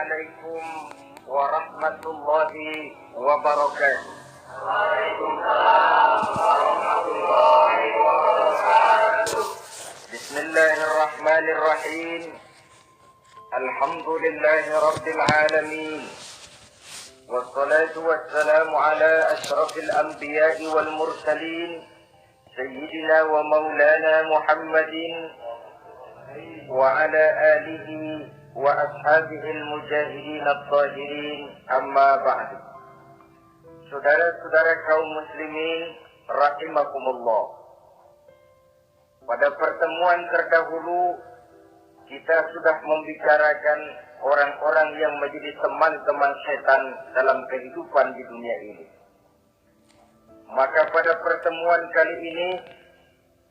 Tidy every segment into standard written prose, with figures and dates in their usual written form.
Assalamualaikum warahmatullahi wabarakatuh. Waalaikumsalam warahmatullahi wabarakatuh. Bismillahirrahmanirrahim. Alhamdulillahi rabbil alamin. Wassalatu wassalamu ala ashrafil anbiya'i wal mursalin Sayyidina wa maulana Muhammadin wa ala alihi wa ashabihil mujahidin at-tahirin, amma ba'du. Saudara-saudara kaum muslimin rahimakumullah. Pada pertemuan terdahulu kita sudah membicarakan orang-orang yang menjadi teman-teman setan dalam kehidupan di dunia ini. Maka pada pertemuan kali ini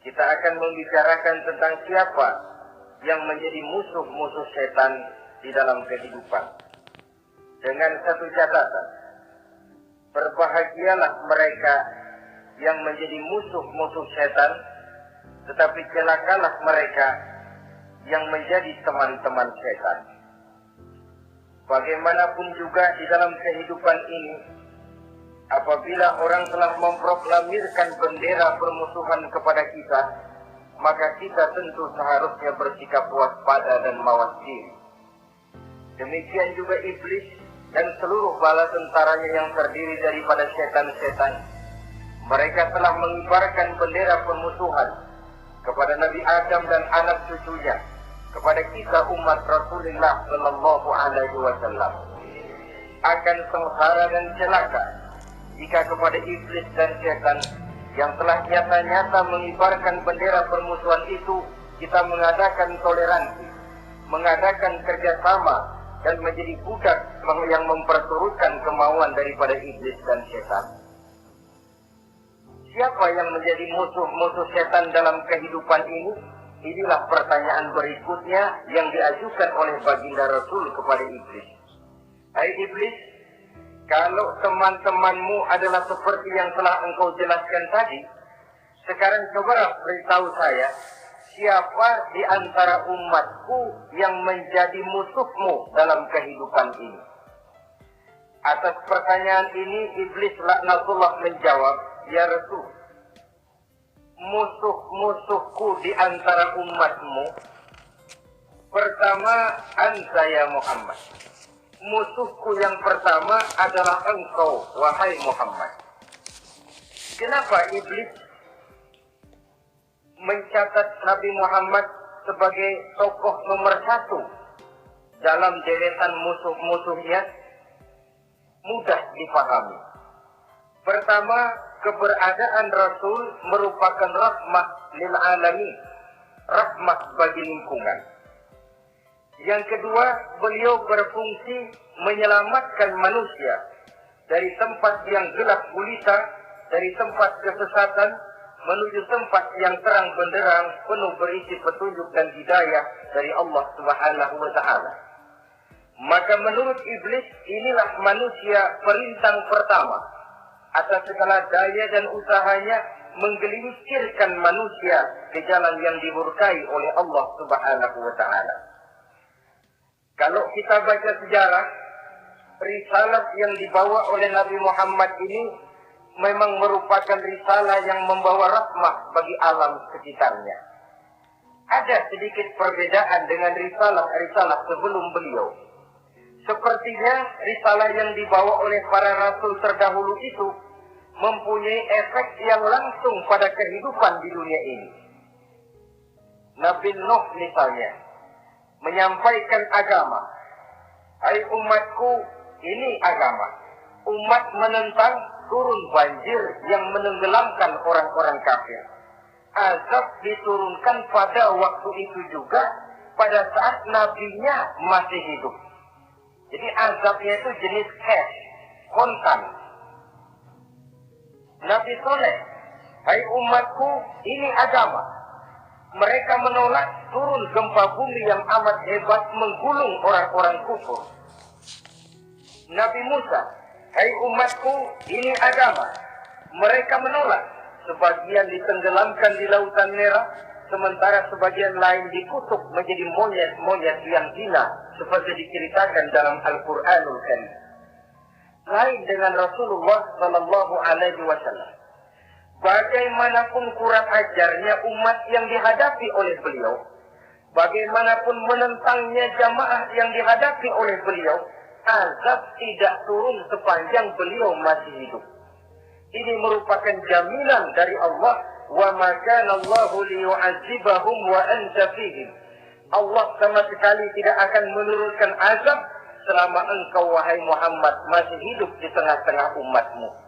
kita akan membicarakan tentang siapa yang menjadi musuh-musuh setan di dalam kehidupan. Dengan satu catatan, berbahagialah mereka yang menjadi musuh-musuh setan, tetapi celakalah mereka yang menjadi teman-teman setan. Bagaimanapun juga di dalam kehidupan ini, apabila orang telah memproklamirkan bendera permusuhan kepada kita, maka kita tentu seharusnya bersikap waspada dan mawas diri. Demikian juga iblis dan seluruh bala tentaranya yang terdiri daripada setan-setan. Mereka telah mengibarkan bendera permusuhan kepada Nabi Adam dan anak cucunya, kepada kita umat Rasulullah Sallallahu Alaihi Wasallam. Akan sengsara dan celaka jika kepada iblis dan setan yang telah nyata-nyata mengibarkan bendera permusuhan itu kita mengadakan toleransi, mengadakan kerjasama, dan menjadi budak yang memperturutkan kemauan daripada iblis dan setan. Siapa yang menjadi musuh-musuh setan dalam kehidupan ini? Inilah pertanyaan berikutnya yang diajukan oleh baginda Rasul kepada iblis. Hai iblis, kalau teman-temanmu adalah seperti yang telah engkau jelaskan tadi, sekarang cobalah beritahu saya, siapa di antara umatku yang menjadi musuhmu dalam kehidupan ini? Atas pertanyaan ini, iblis laknatullah menjawab, ya Rasul, musuh-musuhku di antara umatmu, pertama, anta ya Muhammad. Musuhku yang pertama adalah engkau, wahai Muhammad. Kenapa iblis mencatat Nabi Muhammad sebagai tokoh nomor satu dalam deretan musuh-musuhnya? Mudah dipahami. Pertama, keberadaan Rasul merupakan rahmah lil alamin, rahmah bagi lingkungan. Yang kedua, beliau berfungsi menyelamatkan manusia dari tempat yang gelap gulita, dari tempat kesesatan menuju tempat yang terang benderang penuh berisi petunjuk dan hidayah dari Allah Subhanahu wa taala. Maka menurut iblis, inilah manusia perintang pertama atas segala daya dan usahanya menggelincirkan manusia ke jalan yang dimurkai oleh Allah Subhanahu wa taala. Kalau kita baca sejarah, risalah yang dibawa oleh Nabi Muhammad ini memang merupakan risalah yang membawa rahmah bagi alam sekitarnya. Ada sedikit perbedaan dengan risalah-risalah sebelum beliau. Sepertinya risalah yang dibawa oleh para rasul terdahulu itu mempunyai efek yang langsung pada kehidupan di dunia ini. Nabi Nuh misalnya menyampaikan agama. Hai umatku, ini agama. Umat menentang, turun banjir yang menenggelamkan orang-orang kafir. Azab diturunkan pada waktu itu juga pada saat nabinya masih hidup. Jadi azabnya itu jenis cash, kontan. Nabi Soleh, hai umatku, ini agama. Mereka menolak, turun gempa bumi yang amat hebat menggulung orang-orang kufur. Nabi Musa, hai umatku, ini agama. Mereka menolak, sebagian ditenggelamkan di Lautan Merah, sementara sebagian lain dikutuk menjadi monyet-monyet yang hina seperti diceritakan dalam Al-Qur'anul Karim. Lain dengan Rasulullah sallallahu alaihi wasallam. Bagaimanapun kurang ajarnya umat yang dihadapi oleh beliau, bagaimanapun menentangnya jamaah yang dihadapi oleh beliau, azab tidak turun sepanjang beliau masih hidup. Ini merupakan jaminan dari Allah, wa ma kana Allahu liyu'adzibahum wa anta fihim. Allah sama sekali tidak akan menurunkan azab selama engkau wahai Muhammad masih hidup di tengah-tengah umatmu.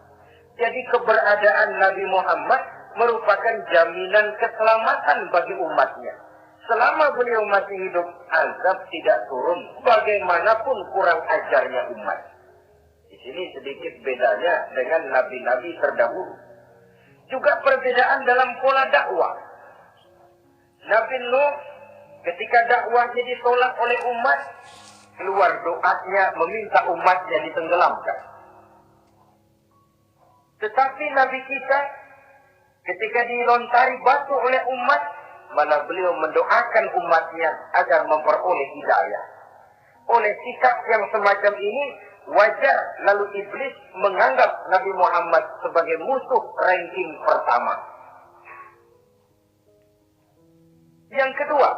Jadi keberadaan Nabi Muhammad merupakan jaminan keselamatan bagi umatnya. Selama beliau masih hidup, azab tidak turun bagaimanapun kurang ajarnya umat. Di sini sedikit bedanya dengan nabi-nabi terdahulu. Juga perbedaan dalam pola dakwah. Nabi Nuh ketika dakwahnya ditolak oleh umat, keluar doanya meminta umatnya ditenggelamkan. Tetapi Nabi kita ketika dilontari batu oleh umat, malah beliau mendoakan umatnya agar memperoleh hidayah. Oleh sikap yang semacam ini, wajar lalu iblis menganggap Nabi Muhammad sebagai musuh ranking pertama. Yang kedua,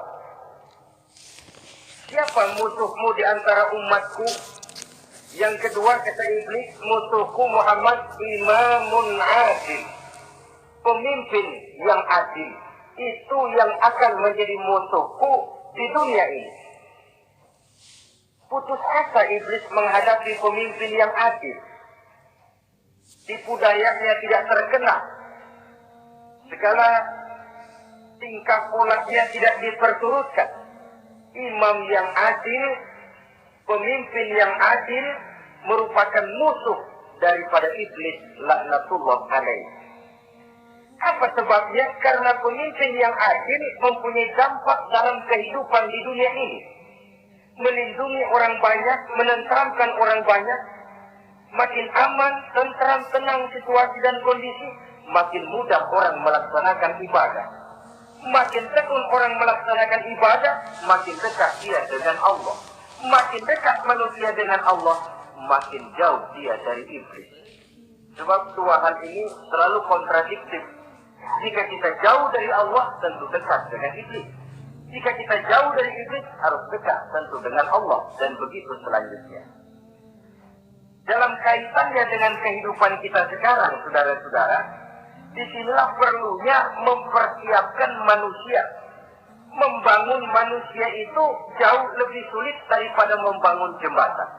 siapa musuhmu di antara umatku? Yang kedua kata iblis, musuhku Muhammad imamun adil, pemimpin yang adil. Itu yang akan menjadi musuhku di dunia ini. Putus asa iblis menghadapi pemimpin yang adil. Tipu dayanya tidak terkena. Segala tingkah polanya tidak diperturutkan. Imam yang adil, pemimpin yang adil merupakan musuh daripada iblis laknatullah alaihi. Apa sebabnya? Karena pemimpin yang adil mempunyai dampak dalam kehidupan di dunia ini. Melindungi orang banyak, menenteramkan orang banyak. Makin aman, tentram, tenang situasi dan kondisi, makin mudah orang melaksanakan ibadah. Makin tekun orang melaksanakan ibadah, makin dekat dia dengan Allah. Makin dekat manusia dengan Allah, makin jauh dia dari iblis. Sebab dua hal ini selalu kontradiktif. Jika kita jauh dari Allah, tentu dekat dengan iblis. Jika kita jauh dari iblis, harus dekat tentu dengan Allah. Dan begitu selanjutnya. Dalam kaitannya dengan kehidupan kita sekarang, saudara-saudara, disinilah perlunya mempersiapkan manusia. Membangun manusia itu jauh lebih sulit daripada membangun jembatan.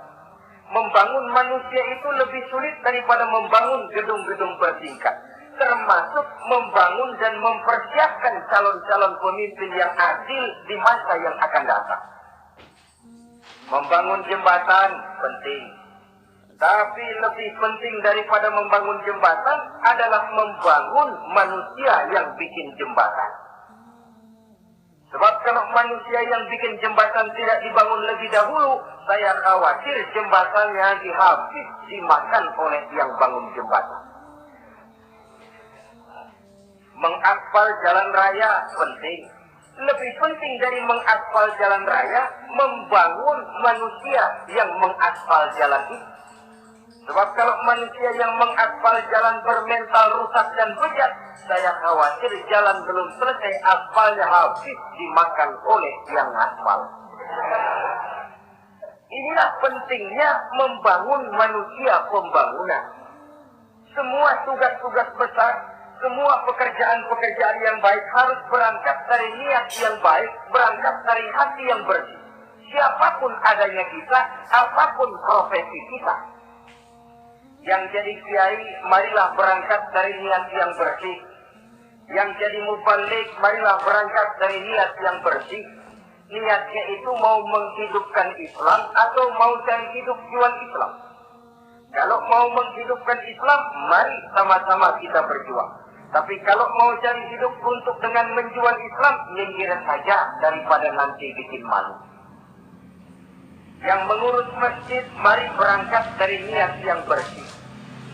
Membangun manusia itu lebih sulit daripada membangun gedung-gedung bertingkat. Termasuk membangun dan mempersiapkan calon-calon pemimpin yang adil di masa yang akan datang. Membangun jembatan penting. Tapi lebih penting daripada membangun jembatan adalah membangun manusia yang bikin jembatan. Sebab kalau manusia yang bikin jembatan tidak dibangun lebih dahulu, saya khawatir jembatannya dihabis, dimakan oleh yang bangun jembatan. Mengaspal jalan raya penting. Lebih penting dari mengaspal jalan raya, membangun manusia yang mengaspal jalan itu. Sebab kalau manusia yang mengaspal jalan bermental rusak dan bejat, saya khawatir jalan belum selesai, aspalnya habis dimakan oleh yang aspal. Inilah pentingnya membangun manusia pembangunan. Semua tugas-tugas besar, semua pekerjaan-pekerjaan yang baik harus berangkat dari niat yang baik, berangkat dari hati yang bersih. Siapapun adanya kita, apapun profesi kita. Yang jadi kiai, marilah berangkat dari niat yang bersih. Yang jadi mubalik, marilah berangkat dari niat yang bersih. Niatnya itu mau menghidupkan Islam atau mau cari hidup jual Islam. Kalau mau menghidupkan Islam, mari sama-sama kita berjuang. Tapi kalau mau cari hidup untuk dengan menjual Islam, nyinggir saja daripada nanti bikin malu. Yang mengurus masjid, mari berangkat dari niat yang bersih.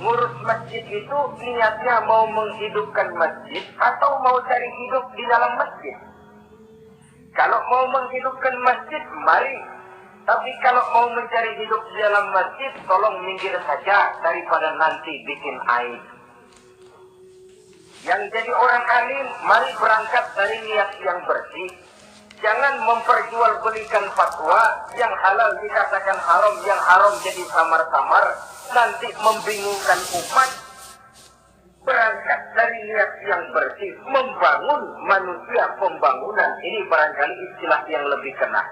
ngurus masjid itu niatnya mau menghidupkan masjid atau mau cari hidup di dalam masjid. Kalau mau menghidupkan masjid, mari. Tapi kalau mau mencari hidup di dalam masjid, tolong minggir saja daripada nanti bikin aib. Yang jadi orang alim, mari berangkat dari niat yang bersih. Jangan memperjualbelikan fatwa yang halal dikatakan haram, yang haram jadi samar-samar, nanti membingungkan umat. Berangkat dari niat yang bersih, membangun manusia, pembangunan. Ini barangkali istilah yang lebih kena.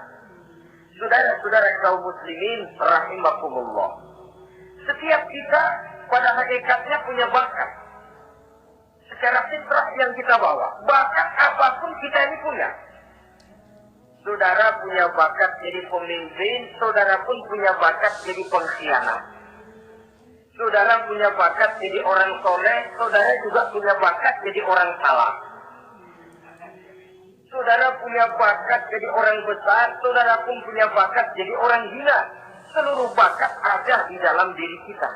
Saudara-saudara kaum muslimin rahimakumullah. Setiap kita pada hakikatnya punya bakat. Secara fitrah yang kita bawa, bakat apapun kita ini punya. Saudara punya bakat jadi pemimpin, saudara pun punya bakat jadi pengkhianat. Saudara punya bakat jadi orang soleh, saudara juga punya bakat jadi orang salah. Saudara punya bakat jadi orang besar, saudara pun punya bakat jadi orang hina. Seluruh bakat ada di dalam diri kita.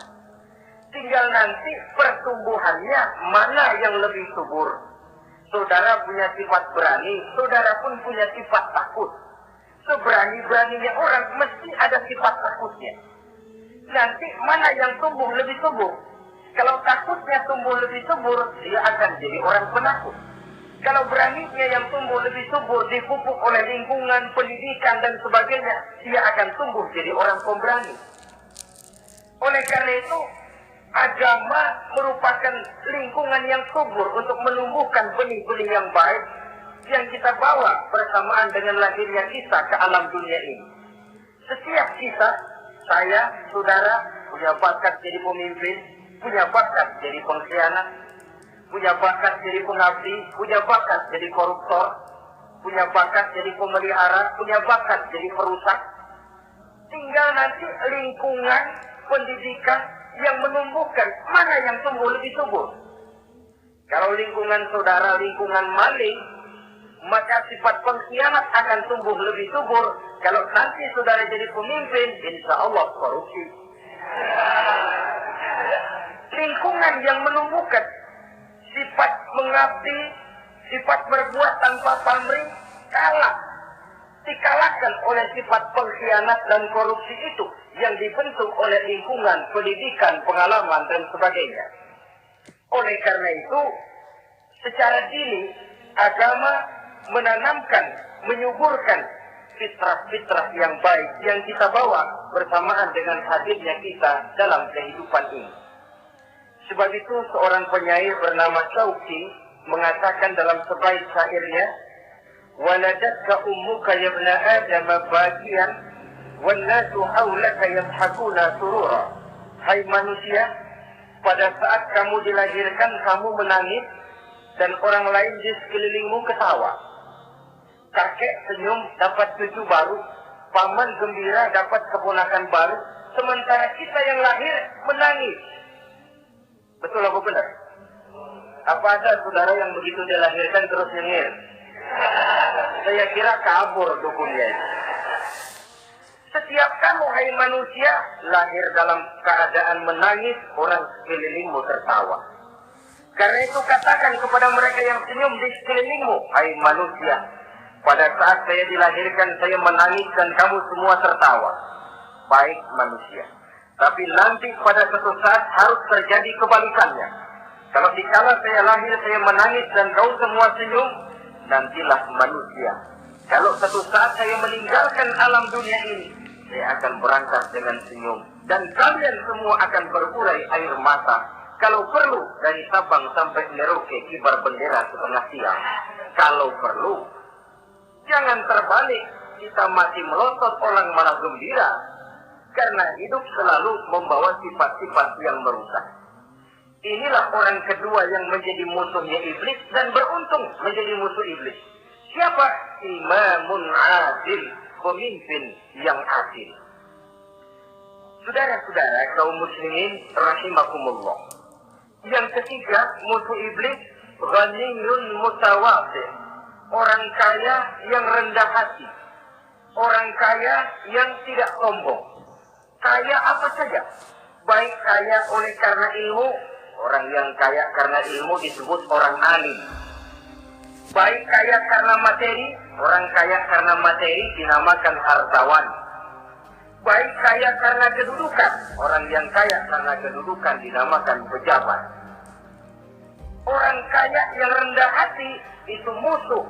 Tinggal nanti pertumbuhannya mana yang lebih subur. Saudara punya sifat berani, saudara pun punya sifat takut. Seberani-beraninya orang mesti ada sifat takutnya. Nanti mana yang tumbuh lebih subur? Kalau takutnya tumbuh lebih subur, dia akan jadi orang penakut. Kalau beraninya yang tumbuh lebih subur, dipupuk oleh lingkungan, pendidikan dan sebagainya, dia akan tumbuh jadi orang pemberani. Oleh karena itu, agama merupakan lingkungan yang subur untuk menumbuhkan benih-benih yang baik yang kita bawa bersamaan dengan lahirnya kita ke alam dunia ini. Setiap kita, saya, saudara, punya bakat jadi pemimpin, punya bakat jadi pengkhianat, punya bakat jadi pengabdi, punya bakat jadi koruptor, punya bakat jadi pemelihara, punya bakat jadi perusak. Tinggal nanti lingkungan pendidikan yang menumbuhkan mana yang tumbuh lebih subur. Kalau lingkungan saudara lingkungan maling, maka sifat pengkhianat akan tumbuh lebih subur. Kalau nanti saudara jadi pemimpin, insya Allah korupsi. Lingkungan yang menumbuhkan sifat mengabdi, sifat berbuat tanpa pamrih, dikalahkan oleh sifat pengkhianat dan korupsi itu yang dibentuk oleh lingkungan, pendidikan, pengalaman dan sebagainya. Oleh karena itu, secara dini agama menanamkan, menyuburkan fitrah-fitrah yang baik yang kita bawa bersamaan dengan hadirnya kita dalam kehidupan ini. Sebab itu seorang penyair bernama Syauqi mengatakan dalam sebaik syairnya, "Waladatka ummuka ya ibna Adam bakiyan wan nasu haulaka yadhakuna surura." Hai manusia, pada saat kamu dilahirkan kamu menangis dan orang lain di sekelilingmu ketawa. Kakek senyum dapat cucu baru, paman gembira dapat keponakan baru, sementara kita yang lahir menangis. Betul apa benar? Apa ada saudara yang begitu dilahirkan terus nyengir? Saya kira kabur dukunnya. Setiap kamu hai manusia lahir dalam keadaan menangis, orang sekelilingmu tertawa. Karena itu katakan kepada mereka yang senyum di sekelilingmu, hai manusia, pada saat saya dilahirkan saya menangis dan kamu semua tertawa. Baik manusia. Tapi nanti pada suatu saat harus terjadi kebalikannya. Kalau dikala saya lahir saya menangis dan kau semua senyum, nantilah manusia. Kalau suatu saat saya meninggalkan alam dunia ini, saya akan berangkat dengan senyum. Dan kalian semua akan berurai air mata. Kalau perlu dari Sabang sampai Merauke kibar bendera setengah siang. Kalau perlu, jangan terbalik. Kita masih melotot orang malah gembira. Karena hidup selalu membawa sifat-sifat yang merusak. Inilah orang kedua yang menjadi musuhnya iblis dan beruntung menjadi musuh iblis. Siapa? Imamun adil, pemimpin yang adil. Saudara-saudara kaum muslimin rahimakumullah. Yang ketiga, musuh iblis ghaniyun mutawadhi. Orang kaya yang rendah hati. Orang kaya yang tidak sombong. Kaya apa saja. baik kaya oleh karena ilmu, orang yang kaya karena ilmu disebut orang alim. Baik kaya karena materi, orang kaya karena materi dinamakan hartawan. Baik kaya karena kedudukan, orang yang kaya karena kedudukan dinamakan pejabat. Orang kaya yang rendah hati itu musuh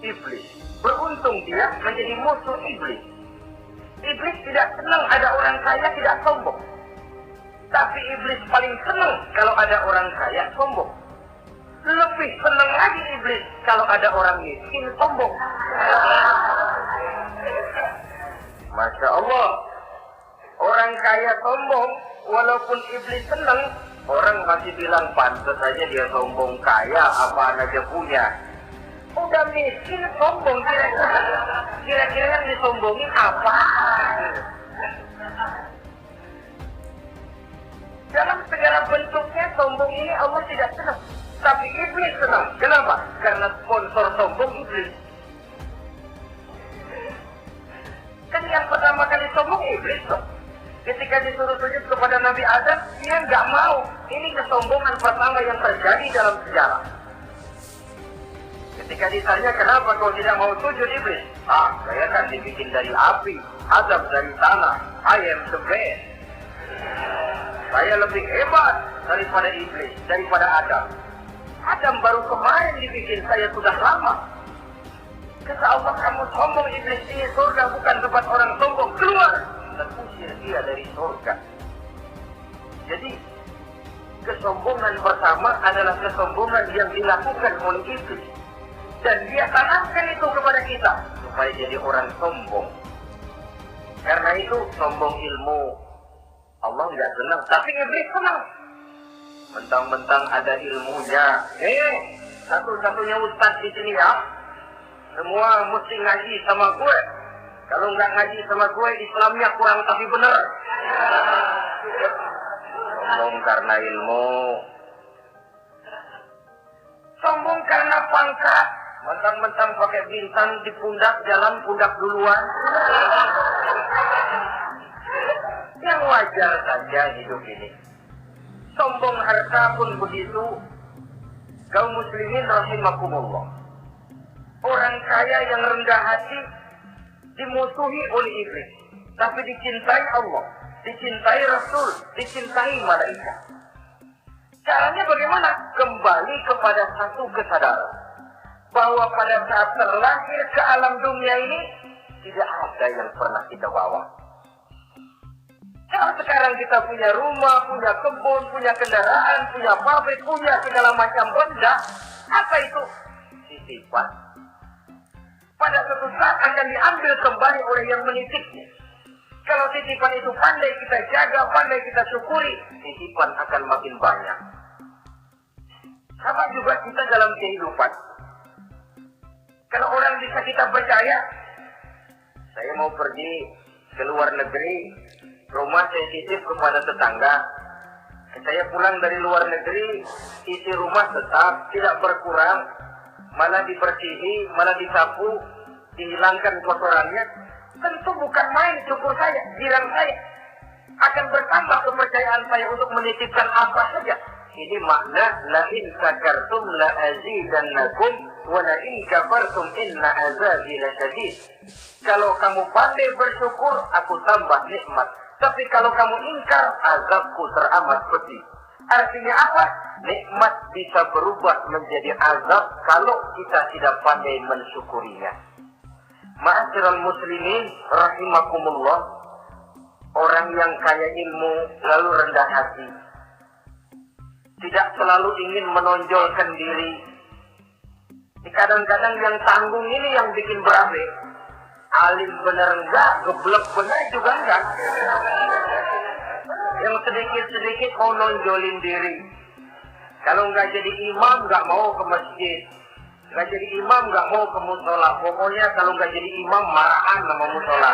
iblis. Beruntung dia menjadi musuh iblis. Iblis tidak senang ada orang kaya tidak sombong. Tapi iblis paling senang kalau ada orang kaya sombong. Lebih senang lagi iblis kalau ada orang miskin sombong. Masya Allah. Orang kaya sombong, walaupun iblis senang, orang masih bilang pantas saja dia sombong, kaya apaan aja punya. Udah miskin sombong, kira-kira yang disombongin apa? Dalam segala bentuknya sombong ini Allah tidak senang, tapi iblis senang. Kenapa? Karena sponsor sombong iblis. Kan yang pertama kali sombong iblis dong. Ketika disuruh sujud kepada Nabi Adam, dia nggak mau. Ini kesombongan pertama yang terjadi dalam sejarah. Ketika ditanya kenapa kau tidak mau sujud iblis? Saya kan dibikin dari api, Adam dari tanah. I am the best. Saya lebih hebat daripada iblis, daripada Adam. Adam baru kemarin dibikin, saya sudah lama. Kata Allah, kamu sombong iblis, ini surga bukan tempat orang sombong. Keluar! Dan usir dia dari surga. Jadi kesombongan pertama adalah kesombongan yang dilakukan oleh iblis, dan dia tanamkan itu kepada kita supaya jadi orang sombong. Karena itu sombong ilmu Allah nggak senang, tapi iblis senang. Mentang-mentang ada ilmunya, satu-satunya ustadz di sini ya, semua mesti ngaji sama gue. Kalau nggak ngaji sama gue, Islamnya kurang tapi bener. Sombong karena ilmu. Sombong karena pangkat. Mentang-mentang pakai bintang di pundak, jalan pundak duluan. Yang wajar saja hidup ini. Sombong harta pun begitu. Kaum muslimin rahimakumullah. Orang kaya yang rendah hati dimusuhi oleh iblis, tapi dicintai Allah, dicintai Rasul, dicintai malaikat. Caranya bagaimana? Kembali kepada satu kesadaran bahwa pada saat terlahir ke alam dunia ini tidak ada yang pernah kita bawa. Kalau sekarang kita punya rumah, punya kebun, punya kendaraan, punya pabrik, punya segala macam benda, apa itu? Titipan. Pada suatu saat akan diambil kembali oleh yang menitipnya. Kalau titipan itu pandai kita jaga, pandai kita syukuri, titipan akan makin banyak. Sama juga kita dalam kehidupan. Kalau orang bisa kita percaya, saya mau pergi ke luar negeri, rumah saya titip kepada tetangga. Saya pulang dari luar negeri, isi rumah tetap tidak berkurang, malah dibersihi, malah disapu, dihilangkan kotorannya. Tentu bukan main syukur saya, jiran saya akan bertambah kepercayaan saya untuk menitipkan apa saja. Ini makna la in syakartum la azidannakum wa la in kafartum inna azabi lasyadid. Kalau kamu pandai bersyukur, aku tambah nikmat. Tapi kalau kamu ingkar, azabku teramat pedih. Artinya apa? Nikmat bisa berubah menjadi azab kalau kita tidak pandai mensyukurinya. Ma'asyiral muslimin rahimakumullah, orang yang kaya ilmu lalu rendah hati, tidak selalu ingin menonjolkan diri. Kadang-kadang yang tanggung ini yang bikin berabe. Alim bener enggak, geblek bener juga enggak. Yang sedikit-sedikit mau nonjolin diri. Kalau nggak jadi imam nggak mau ke masjid, nggak jadi imam nggak mau ke musola. Pokoknya kalau nggak jadi imam marahan sama musola.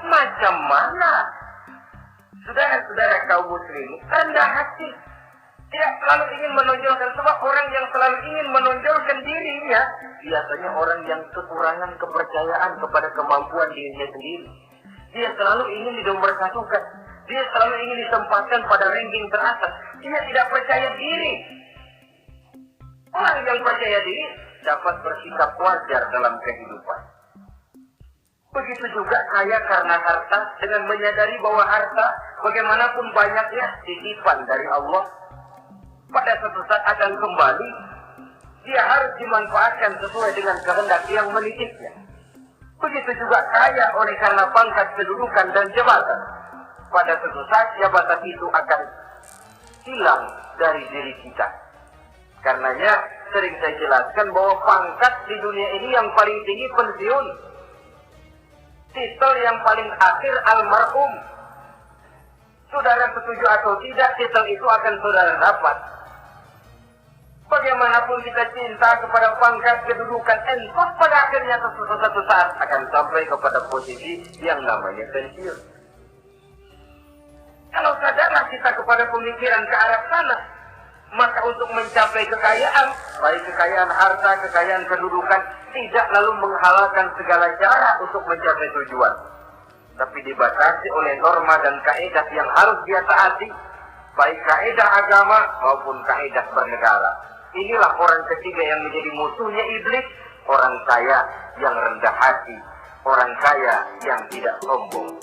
Macam mana? Saudara-saudara kaum muslim rendah hati, tidak selalu ingin menonjolkan. Sebab orang yang selalu ingin menonjolkan dirinya biasanya orang yang kekurangan kepercayaan kepada kemampuan dirinya sendiri. Dia selalu ingin dinomorsatukan. Dia selalu ingin ditempatkan pada ranking teratas. Dia tidak percaya diri. Orang yang percaya diri dapat bersikap wajar dalam kehidupan. Begitu juga kaya karena harta, dengan menyadari bahwa harta bagaimanapun banyaknya titipan dari Allah, pada suatu saat akan kembali. Dia harus dimanfaatkan sesuai dengan kehendak yang menitipnya. Begitu juga kaya oleh karena pangkat, kedudukan, dan jabatan. Pada suatu saat jabatan itu akan hilang dari diri kita. Karenanya sering saya jelaskan bahwa pangkat di dunia ini yang paling tinggi pensiun. Titel yang paling akhir almarhum. Saudara setuju atau tidak, titel itu akan saudara dapat. Bagaimanapun kita cinta kepada pangkat, kedudukan, entah pada akhirnya suatu saat akan sampai kepada posisi yang namanya pensiun. Kalau sadarlah kita kepada pemikiran ke arah sana, maka untuk mencapai kekayaan, baik kekayaan harta, kekayaan kedudukan, tidak lalu menghalalkan segala cara untuk mencapai tujuan, tapi dibatasi oleh norma dan kaidah yang harus dia taati, baik kaidah agama maupun kaidah bernegara. Inilah orang ketiga yang menjadi musuhnya iblis, orang kaya yang rendah hati, orang kaya yang tidak sombong.